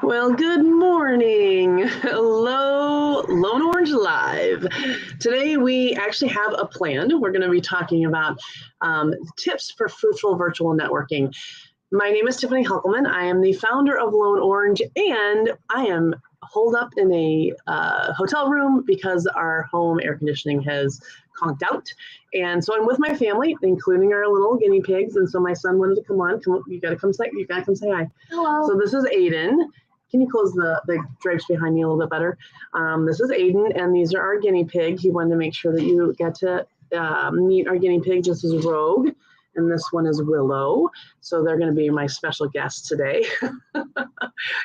Well, good morning. Hello, Lone Orange Live. Today we actually have a plan. We're going to be talking about tips for fruitful virtual networking. My name is Tiffany Huckelman. I am the founder of Lone Orange, and I am holed up in a hotel room because our home air conditioning has conked out. And so I'm with my family, including our little guinea pigs. And so my son wanted to come on. You gotta come say hi. Hello. So this is Aiden. Can you close the drapes behind me a little bit better? This is Aiden, and these are our guinea pig. He wanted to make sure that you get to meet our guinea pig. This is Rogue, and this one is Willow. So they're going to be my special guests today.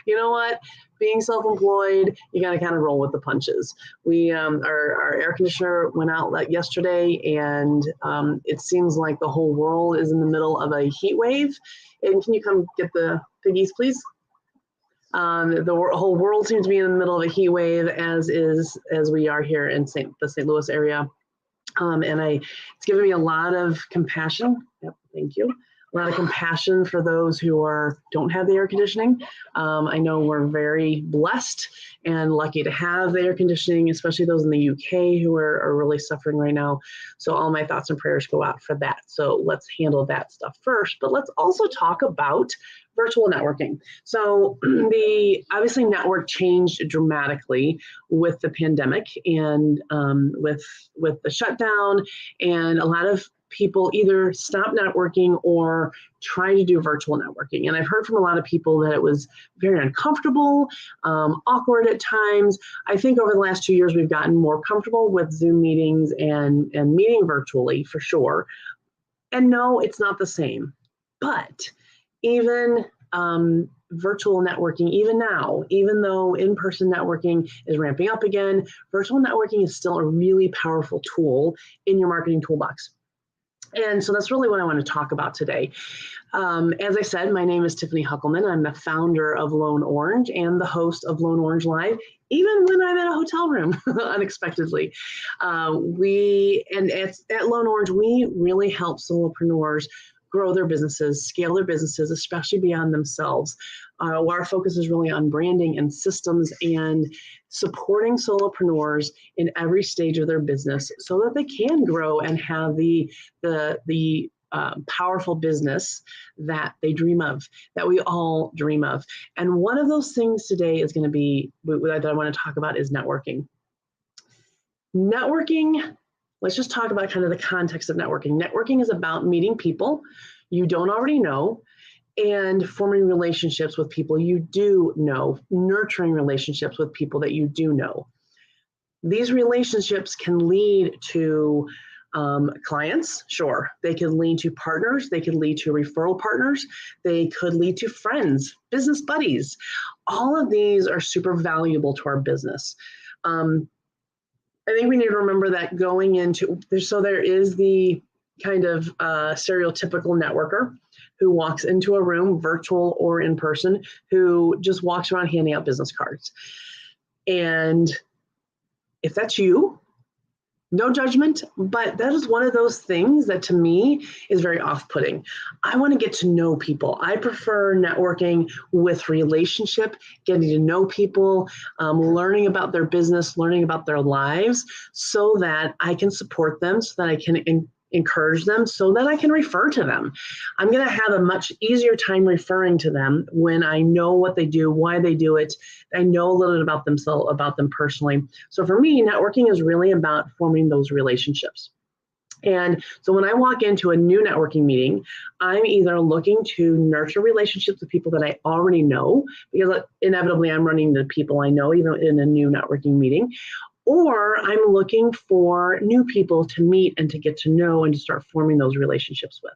You know what? Being self-employed, you got to kind of roll with the punches. We our air conditioner went out yesterday, and it seems like the whole world is in the middle of a heat wave. And can you come get the piggies, please? The whole world seems to be in the middle of a heat wave, as we are here in the St. Louis area. And it's given me a lot of compassion. Yep, thank you. A lot of compassion for those who don't have the air conditioning. I know we're very blessed and lucky to have the air conditioning, especially those in the UK who are really suffering right now. So all my thoughts and prayers go out for that. So let's handle that stuff first, but let's also talk about virtual networking. So obviously network changed dramatically with the pandemic and with the shutdown, and a lot of people either stop networking or try to do virtual networking. And I've heard from a lot of people that it was very uncomfortable, awkward at times. I think over the last 2 years, we've gotten more comfortable with Zoom meetings and meeting virtually for sure. And no, it's not the same. But even virtual networking, even now, even though in-person networking is ramping up again, virtual networking is still a really powerful tool in your marketing toolbox. And so that's really what I want to talk about today. As I said, my name is Tiffany Huckelman. I'm the founder of Lone Orange and the host of Lone Orange Live, even when I'm in a hotel room, unexpectedly. At Lone Orange, we really help solopreneurs grow their businesses, scale their businesses, especially beyond themselves. Our focus is really on branding and systems and supporting solopreneurs in every stage of their business so that they can grow and have the powerful business that they dream of, that we all dream of. And one of those things today is going to be, that I want to talk about, is networking. Networking, let's just talk about kind of the context of networking. Networking is about meeting people you don't already know and forming relationships with people you do know, nurturing relationships with people that you do know. These relationships can lead to clients, sure. They could lead to partners. They could lead to referral partners. They could lead to friends, business buddies. All of these are super valuable to our business. I think we need to remember that going into, there is the kind of stereotypical networker who walks into a room, virtual or in person, who just walks around handing out business cards. And if that's you, no judgment, but that is one of those things that to me is very off-putting. I want to get to know people. I prefer networking with relationship, getting to know people, learning about their business, learning about their lives so that I can support them, so that I can encourage them, so that I can refer to them. I'm going to have a much easier time referring to them when I know what they do, why they do it. I know a little bit about them personally. So for me, networking is really about forming those relationships. And so when I walk into a new networking meeting, I'm either looking to nurture relationships with people that I already know, because inevitably I'm running into people I know, even in a new networking meeting, or I'm looking for new people to meet and to get to know and to start forming those relationships with.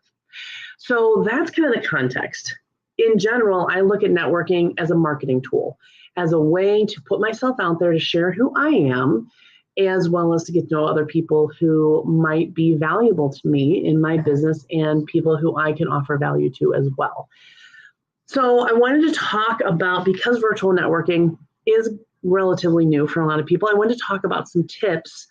So that's kind of the context. In general, I look at networking as a marketing tool, as a way to put myself out there to share who I am, as well as to get to know other people who might be valuable to me in my business and people who I can offer value to as well. So I wanted to talk about, because virtual networking is relatively new for a lot of people, I wanted to talk about some tips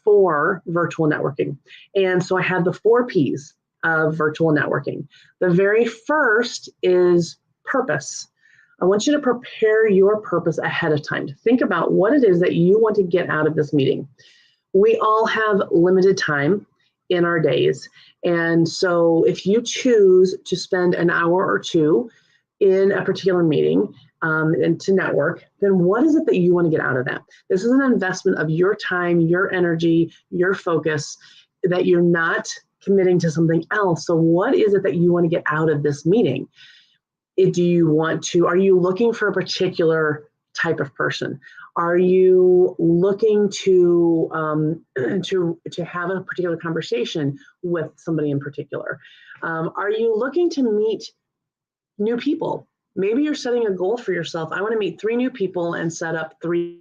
for virtual networking. And so I had the 4 Ps of virtual networking. The very first is purpose. I want you to prepare your purpose ahead of time. To think about what it is that you want to get out of this meeting. We all have limited time in our days. And so if you choose to spend an hour or two in a particular meeting and to network, then what is it that you want to get out of that? This is an investment of your time, your energy, your focus, that you're not committing to something else. So what is it that you want to get out of this meeting? Are you looking for a particular type of person? Are you looking to have a particular conversation with somebody in particular? Are you looking to meet new people? Maybe you're setting a goal for yourself. I want to meet 3 new people and set up 3.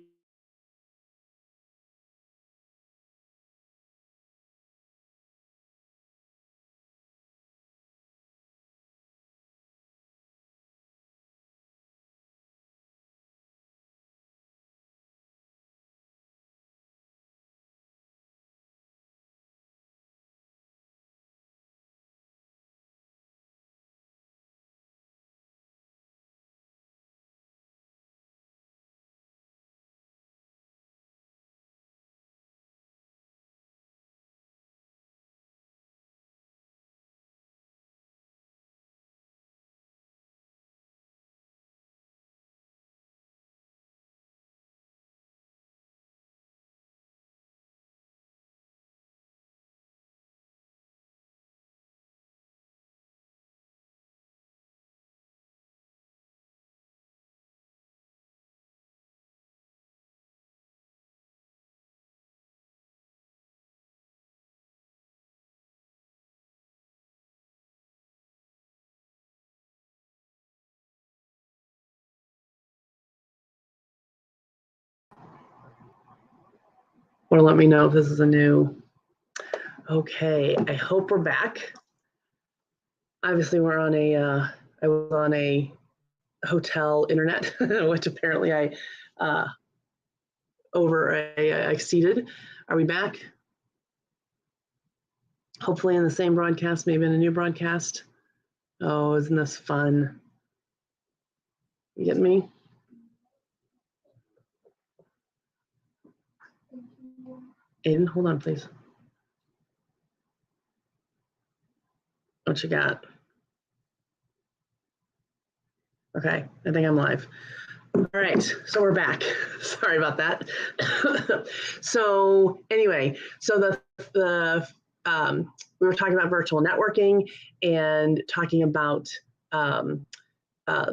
Or let me know if this is a new. Okay, I hope we're back. Obviously, I was on a hotel internet, which apparently I exceeded. Are we back? Hopefully in the same broadcast, maybe in a new broadcast. Oh, isn't this fun? You getting me? Aiden, hold on, please. What you got? Okay, I think I'm live. All right, so we're back. Sorry about that. So anyway, so we were talking about virtual networking and talking about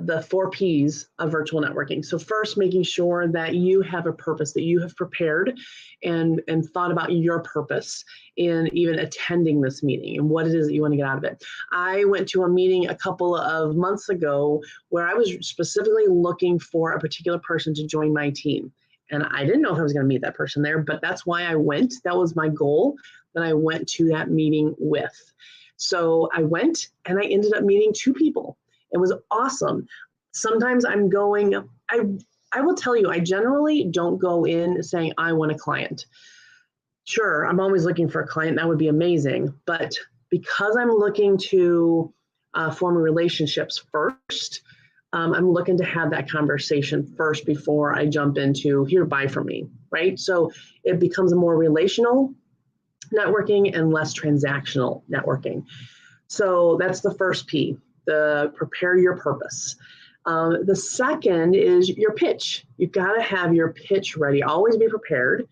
the 4 Ps of virtual networking. So first, making sure that you have a purpose, that you have prepared and thought about your purpose in even attending this meeting and what it is that you want to get out of it. I went to a meeting a couple of months ago where I was specifically looking for a particular person to join my team. And I didn't know if I was going to meet that person there, but that's why I went. That was my goal that I went to that meeting with. So I went and I ended up meeting 2 people. It was awesome. Sometimes I'm going, I will tell you, I generally don't go in saying I want a client. Sure, I'm always looking for a client. That would be amazing. But because I'm looking to form relationships first, I'm looking to have that conversation first before I jump into here, buy from me, right? So it becomes a more relational networking and less transactional networking. So that's the first P. Prepare your purpose. The second is your pitch. You've got to have your pitch ready. Always be prepared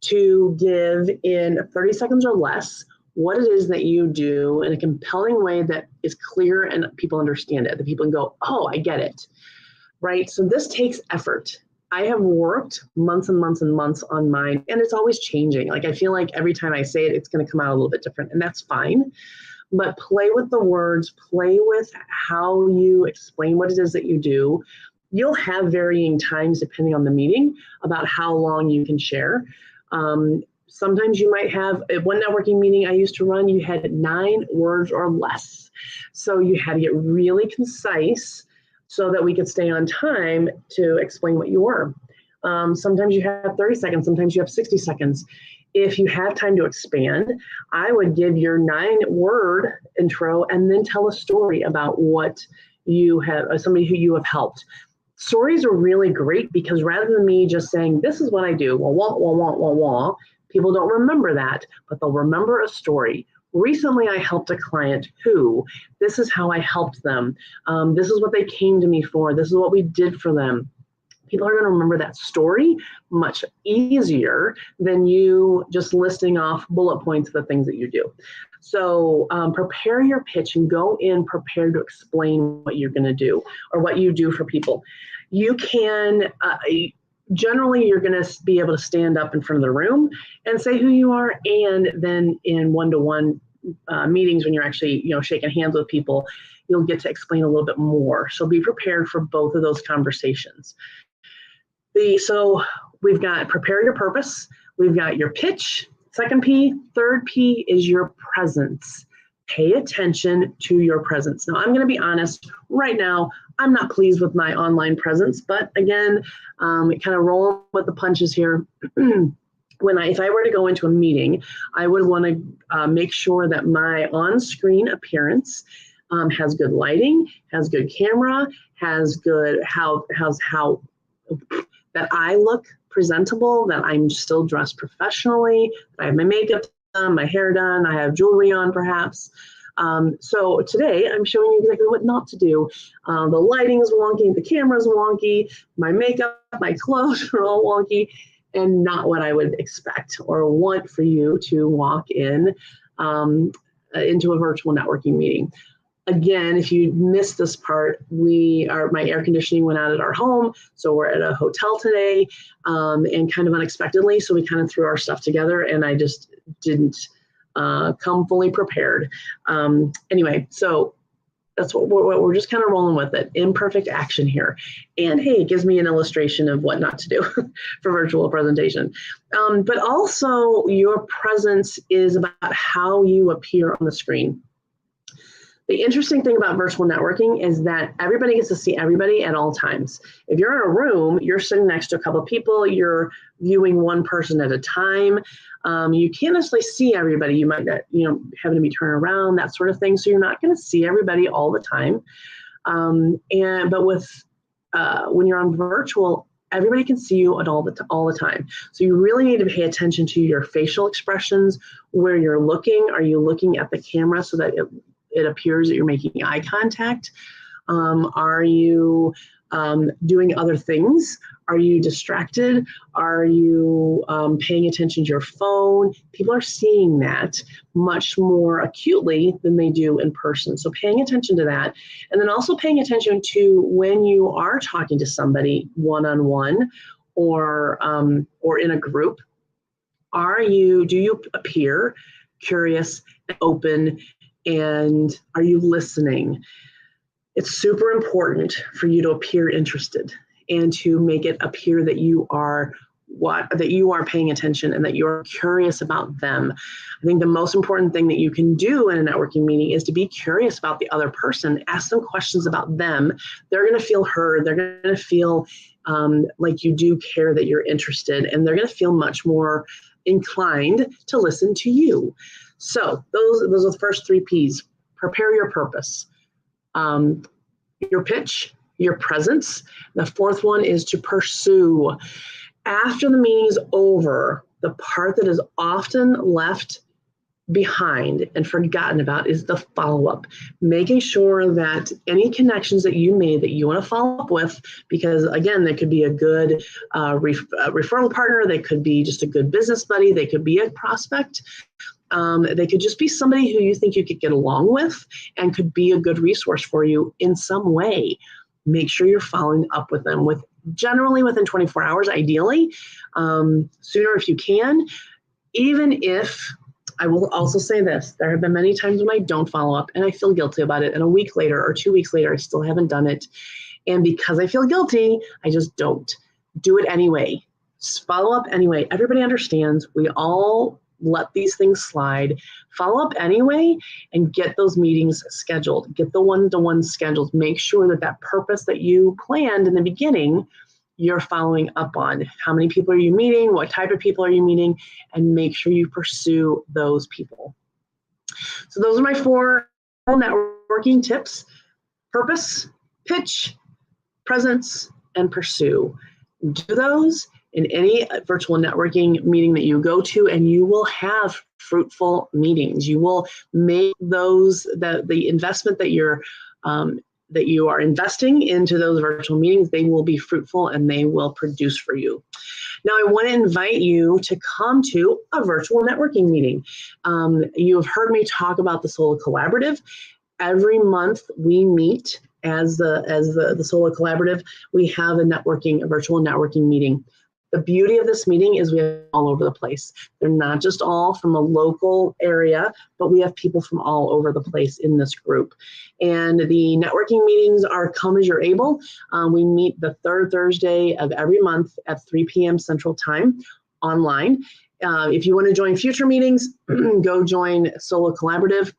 to give in 30 seconds or less what it is that you do in a compelling way that is clear and people understand it. The people can go, oh, I get it, right? So this takes effort. I have worked months and months and months on mine, and it's always changing. Like I feel like every time I say it, it's going to come out a little bit different, and that's fine. But play with the words, play with how you explain what it is that you do. You'll have varying times depending on the meeting about how long you can share. Sometimes you might have, at one networking meeting I used to run, you had 9 words or less. So you had to get really concise so that we could stay on time to explain what you were. Sometimes you have 30 seconds, sometimes you have 60 seconds. If you have time to expand, I would give your 9-word intro and then tell a story about what you have, somebody who you have helped. Stories are really great because rather than me just saying, this is what I do, wah, wah, wah, wah, wah, wah, people don't remember that, but they'll remember a story. Recently, I helped a client who, this is how I helped them. This is what they came to me for. This is what we did for them. People are going to remember that story much easier than you just listing off bullet points of the things that you do. So prepare your pitch and go in prepared to explain what you're going to do or what you do for people. You can, generally you're going to be able to stand up in front of the room and say who you are, and then in one-to-one meetings when you're actually shaking hands with people, you'll get to explain a little bit more. So be prepared for both of those conversations. So we've got prepare your purpose, we've got your pitch, second P, third P is your presence. Pay attention to your presence. Now, I'm going to be honest, right now, I'm not pleased with my online presence, but again, kind of rolling with the punches here. If I were to go into a meeting, I would want to make sure that my on-screen appearance has good lighting, has good camera, has good how that I look presentable, that I'm still dressed professionally, that I have my makeup done, my hair done, I have jewelry on perhaps. So today I'm showing you exactly what not to do. The lighting is wonky, the camera's wonky, my makeup, my clothes are all wonky, and not what I would expect or want for you to walk in into a virtual networking meeting. Again, if you missed this part, my air conditioning went out at our home, so we're at a hotel today, and kind of unexpectedly, so we kind of threw our stuff together, and I just didn't come fully prepared. Anyway, so that's what we're just kind of rolling with it. Imperfect action here. And hey, it gives me an illustration of what not to do for virtual presentation. But also your presence is about how you appear on the screen. The interesting thing about virtual networking is that everybody gets to see everybody at all times. If you're in a room, you're sitting next to a couple of people, you're viewing one person at a time. You can't necessarily see everybody. You might not, having to be turned around, that sort of thing. So you're not going to see everybody all the time. But when you're on virtual, everybody can see you all the time. So you really need to pay attention to your facial expressions, where you're looking. Are you looking at the camera so that it appears that you're making eye contact? Are you doing other things? Are you distracted? Are you paying attention to your phone? People are seeing that much more acutely than they do in person. So paying attention to that. And then also paying attention to when you are talking to somebody one-on-one or in a group. Do you appear curious and open, and are you listening? It's super important for you to appear interested and to make it appear that you are paying attention and that you're curious about them. I think the most important thing that you can do in a networking meeting is to be curious about the other person, ask them questions about them. They're going to feel heard. They're going to feel like you do care, that you're interested, and they're going to feel much more inclined to listen to you. So those are the first three P's. Prepare your purpose, your pitch, your presence. The fourth one is to pursue. After the meeting's over, the part that is often left behind and forgotten about is the follow-up, making sure that any connections that you made that you want to follow up with, because again, they could be a good referral partner, they could be just a good business buddy, they could be a prospect, they could just be somebody who you think you could get along with and could be a good resource for you in some way. Make sure you're following up with them generally within 24 hours, ideally, sooner if you can. Even if, I will also say this, there have been many times when I don't follow up and I feel guilty about it, and a week later or 2 weeks later, I still haven't done it. And because I feel guilty, I just don't. Do it anyway. Just follow up anyway. Everybody understands. We all let these things slide. Follow up anyway and get those meetings scheduled. Get the one-to-one scheduled. Make sure that purpose that you planned in the beginning, you're following up on. How many people are you meeting? What type of people are you meeting? And make sure you pursue those people. So those are my 4 networking tips: purpose, pitch, presence, and pursue. Do those in any virtual networking meeting that you go to, and you will have fruitful meetings. You will make those, the investment that you are investing into those virtual meetings, they will be fruitful and they will produce for you. Now, I want to invite you to come to a virtual networking meeting. You have heard me talk about the Solo Collaborative. Every month we meet as the Solo Collaborative. We have a virtual networking meeting. The beauty of this meeting is we have all over the place. They're not just all from a local area, but we have people from all over the place in this group. And the networking meetings are come as you're able. We meet the third Thursday of every month at 3 p.m. Central Time online. If you want to join future meetings, go join Solo Collaborative.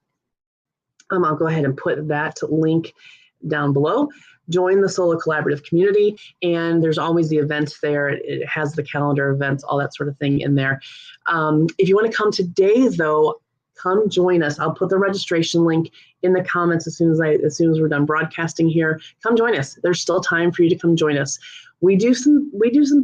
I'll go ahead and put that link down below. Join the Solo Collaborative community, and there's always the events there. It has the calendar events, all that sort of thing in there. If you want to come today, though, come join us. I'll put the registration link in the comments as soon as we're done broadcasting here. Come join us. There's still time for you to come join us. We do some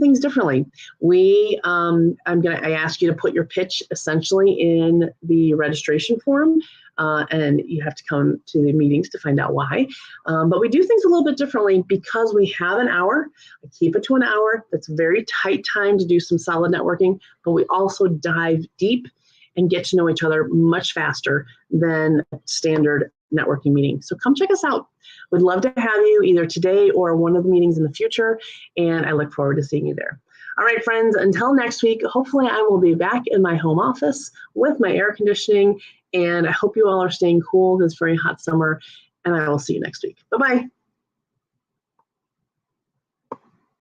things differently. I ask you to put your pitch essentially in the registration form. And you have to come to the meetings to find out why. But we do things a little bit differently because we have an hour. I keep it to an hour. That's a very tight time to do some solid networking, but we also dive deep and get to know each other much faster than a standard networking meeting. So come check us out. We'd love to have you either today or one of the meetings in the future, and I look forward to seeing you there. All right, friends, until next week, hopefully I will be back in my home office with my air conditioning, and I hope you all are staying cool this very hot summer, and I will see you next week. Bye-bye.